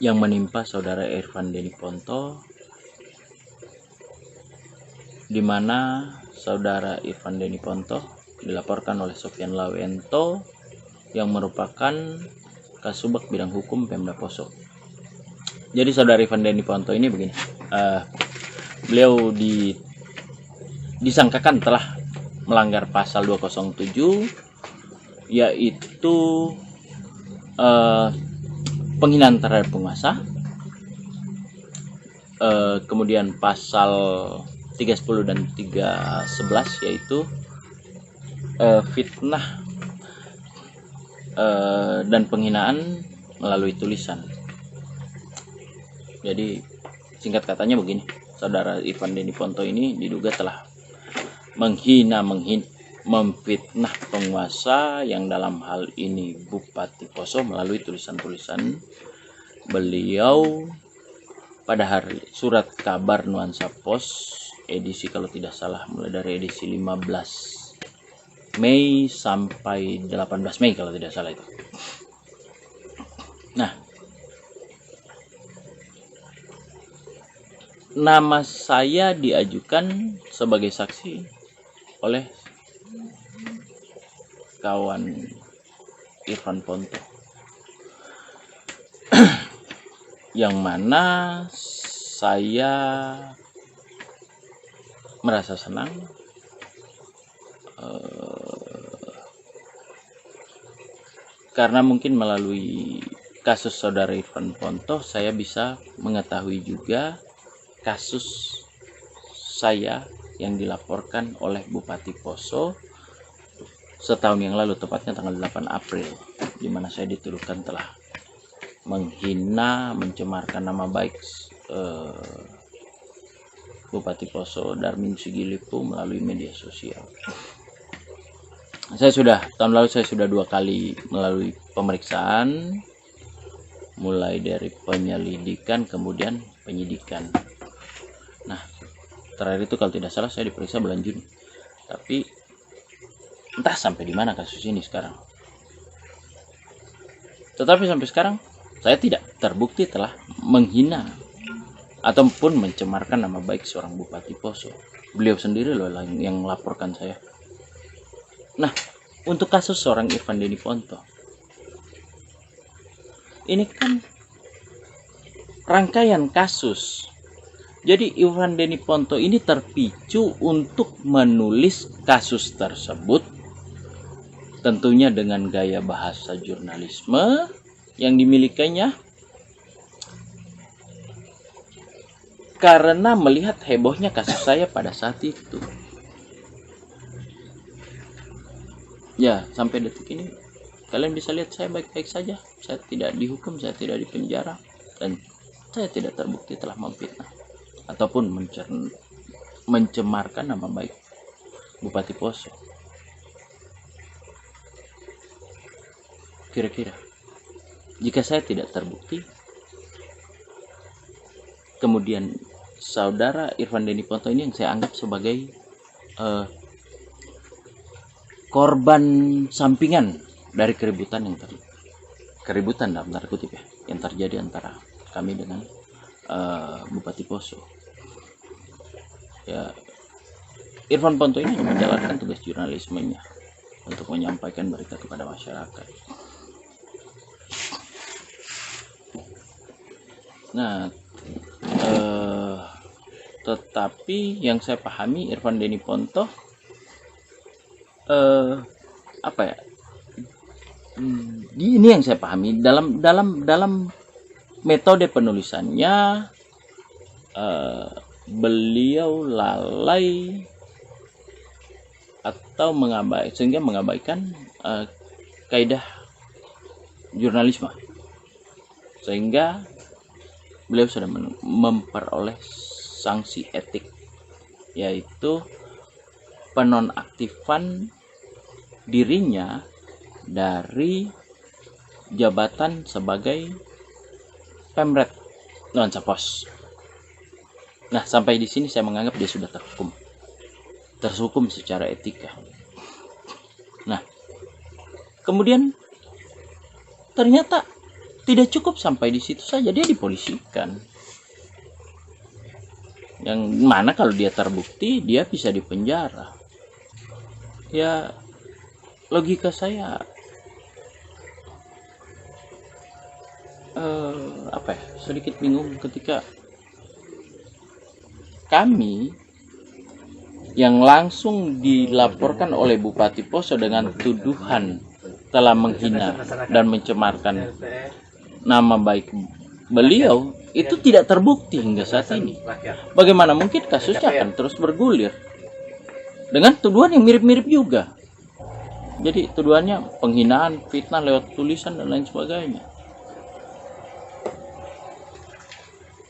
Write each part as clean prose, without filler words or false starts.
yang menimpa saudara Irfan Deni Ponto, di mana saudara Irfan Deni Ponto dilaporkan oleh Sofyan Lawento yang merupakan Kasubag Bidang Hukum Pemda Poso. Jadi saudara Irfan Deni Ponto ini begini, beliau disangkakan telah melanggar pasal 207, yaitu penghinaan terhadap penguasa, kemudian pasal 310 dan 311 yaitu fitnah dan penghinaan melalui tulisan. Jadi singkat katanya begini, saudara Irfan Deni Ponto ini diduga telah memfitnah penguasa, yang dalam hal ini Bupati Poso, melalui tulisan-tulisan beliau pada hari surat kabar Nuansa Pos edisi, kalau tidak salah, mulai dari edisi 15 Mei sampai 18 Mei kalau tidak salah itu. Nah, nama saya diajukan sebagai saksi oleh kawan Irfan Ponto, yang mana saya merasa senang karena mungkin melalui kasus saudara Irfan Ponto saya bisa mengetahui juga kasus saya yang dilaporkan oleh Bupati Poso setahun yang lalu, tepatnya tanggal 8 April, di mana saya dituduhkan telah menghina, mencemarkan nama baik Bupati Poso Darmin Sigilipu melalui media sosial. Tahun lalu saya sudah 2 kali melalui pemeriksaan, mulai dari penyelidikan kemudian penyidikan. Nah, terakhir itu kalau tidak salah saya diperiksa bulan Juni. Tapi entah sampai di mana kasus ini sekarang. Tetapi sampai sekarang saya tidak terbukti telah menghina ataupun mencemarkan nama baik seorang Bupati Poso. Beliau sendiri loh yang melaporkan saya. Nah, untuk kasus seorang Irfan Deni Ponto, ini kan rangkaian kasus. Jadi Irfan Deni Ponto ini terpicu untuk menulis kasus tersebut, tentunya dengan gaya bahasa jurnalisme yang dimilikinya, karena melihat hebohnya kasus saya pada saat itu. Ya, sampai detik ini kalian bisa lihat saya baik-baik saja. Saya tidak dihukum, saya tidak dipenjara, dan saya tidak terbukti telah memfitnah ataupun mencemarkan nama baik Bupati Poso. Kira-kira jika saya tidak terbukti, kemudian saudara Irfan Deni Ponto ini yang saya anggap sebagai korban sampingan dari keributan dalam tanda kutip ya, yang terjadi antara kami dengan Bupati Poso. Ya, Irfan Ponto ini menjalankan tugas jurnalismenya untuk menyampaikan berita kepada masyarakat. Nah, tetapi yang saya pahami Irfan Deni Ponto ini yang saya pahami dalam metode penulisannya, beliau lalai atau mengabaikan kaidah jurnalisme, sehingga beliau sudah memperoleh sanksi etik, yaitu penonaktifan dirinya dari jabatan sebagai Pemret Nuansa Pos. Nah, sampai di sini saya menganggap dia sudah terhukum secara etika. Nah, kemudian ternyata Tidak cukup sampai di situ saja, dia dipolisikan. Yang mana kalau dia terbukti, dia bisa dipenjara. Ya, logika saya sedikit bingung ketika kami yang langsung dilaporkan oleh Bupati Poso dengan tuduhan telah menghina dan mencemarkan nama baik beliau itu tidak terbukti hingga saat ini. Bagaimana mungkin kasusnya akan terus bergulir dengan tuduhan yang mirip-mirip juga. Jadi tuduhannya penghinaan, fitnah lewat tulisan dan lain sebagainya.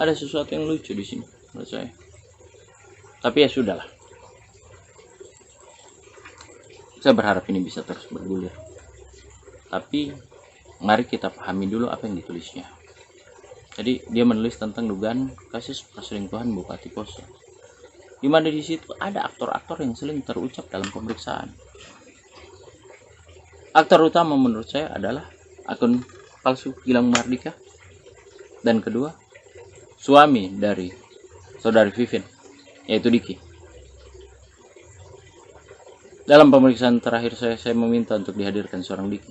Ada sesuatu yang lucu di sini menurut saya. Tapi ya sudahlah. Saya berharap ini bisa terus bergulir. Tapi mari kita pahami dulu apa yang ditulisnya. Jadi dia menulis tentang dugaan kasus perselingkuhan Bupati Poso. Di mana di situ ada aktor-aktor yang sering terucap dalam pemeriksaan. Aktor utama menurut saya adalah akun palsu Gilang Mardika, dan kedua suami dari saudari Vivin, yaitu Diki. Dalam pemeriksaan terakhir saya meminta untuk dihadirkan seorang Diki,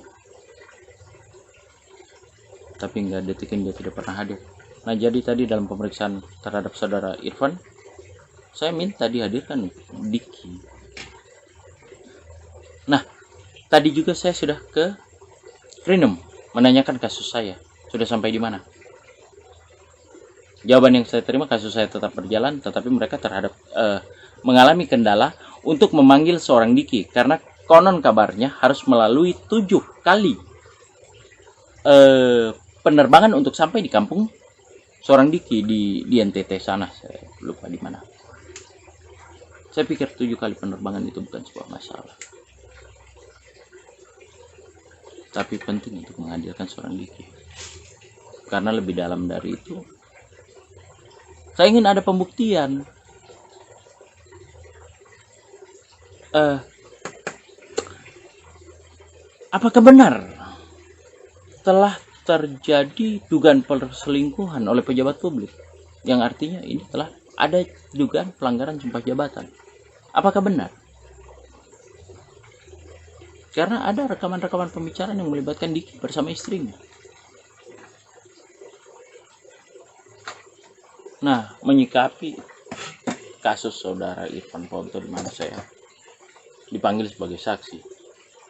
tapi nggak detikin dia tidak pernah hadir. Nah jadi tadi dalam pemeriksaan terhadap saudara Irfan, saya minta dihadirkan Diki. Nah tadi juga saya sudah ke Rinem menanyakan kasus saya sudah sampai di mana. Jawaban yang saya terima, kasus saya tetap berjalan, tetapi mereka mengalami kendala untuk memanggil seorang Diki karena konon kabarnya harus melalui 7 kali penerbangan untuk sampai di kampung seorang Diki di NTT sana, saya lupa di mana. Saya pikir 7 kali penerbangan itu bukan sebuah masalah, tapi penting untuk menghadirkan seorang Diki karena lebih dalam dari itu saya ingin ada pembuktian. Apakah benar telah terjadi dugaan perselingkuhan oleh pejabat publik, yang artinya ini telah ada dugaan pelanggaran sumpah jabatan? Apakah benar? Karena ada rekaman-rekaman pembicaraan yang melibatkan Diki bersama istrinya. Nah, menyikapi kasus saudara Irfan Ponto di mana saya dipanggil sebagai saksi,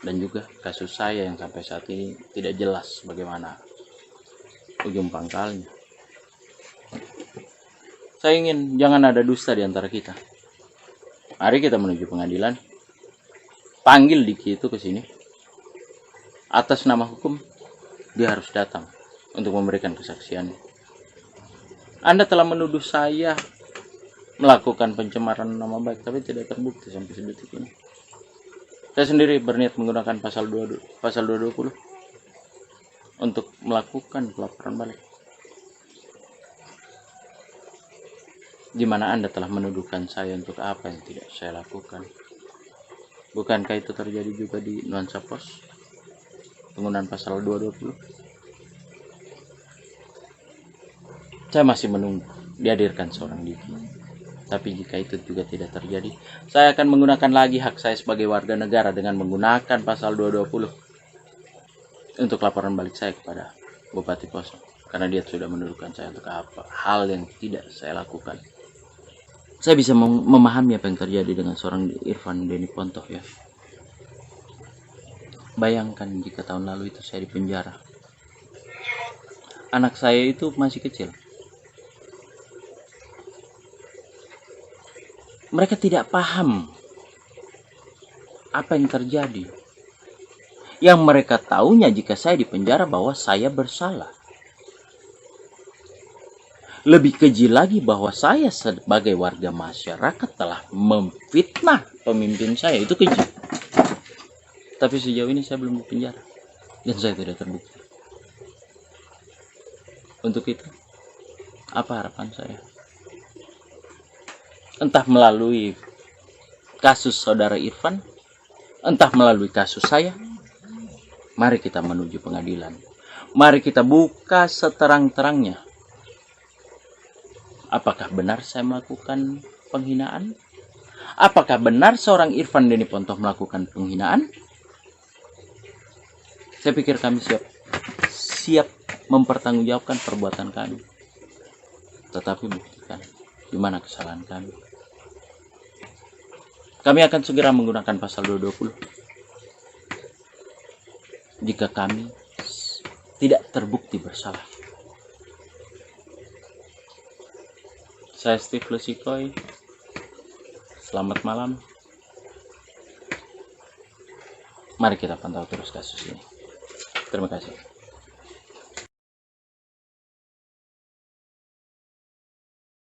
dan juga kasus saya yang sampai saat ini tidak jelas bagaimana ujung pangkalnya. Saya ingin jangan ada dusta di antara kita. Mari kita menuju pengadilan. Panggil Diki itu ke sini. Atas nama hukum dia harus datang untuk memberikan kesaksiannya. Anda telah menuduh saya melakukan pencemaran nama baik, tapi tidak terbukti sampai sedetik ini. Saya sendiri berniat menggunakan pasal 220 untuk melakukan pelaporan balik. Di mana Anda telah menuduhkan saya untuk apa yang tidak saya lakukan. Bukankah itu terjadi juga di Nuansa Pos? Penggunaan pasal 220. Saya masih menunggu dihadirkan seorang Diki. Tapi jika itu juga tidak terjadi, saya akan menggunakan lagi hak saya sebagai warga negara dengan menggunakan pasal 220 untuk laporan balik saya kepada Bupati Poso, karena dia sudah menuduhkan saya untuk apa hal yang tidak saya lakukan. Saya bisa memahami apa yang terjadi dengan seorang Irfan Denny Pontoh ya. Bayangkan jika tahun lalu itu saya dipenjara. Anak saya itu masih kecil. Mereka tidak paham apa yang terjadi. Yang mereka tahunya jika saya dipenjara bahwa saya bersalah. Lebih keji lagi bahwa saya sebagai warga masyarakat telah memfitnah pemimpin saya. Itu keji. Tapi sejauh ini saya belum dipenjara. Dan saya tidak terbukti. Untuk itu, apa harapan saya? Entah melalui kasus saudara Irfan, entah melalui kasus saya, mari kita menuju pengadilan. Mari kita buka seterang-terangnya. Apakah benar saya melakukan penghinaan? Apakah benar seorang Irfan Deni Pontoh melakukan penghinaan? Saya pikir kami siap mempertanggungjawabkan perbuatan kami. Tetapi buktikan di mana kesalahan kami. Kami akan segera menggunakan pasal 220 jika kami tidak terbukti bersalah. Saya Steve Lesikoy. Selamat malam. Mari kita pantau terus kasus ini. Terima kasih.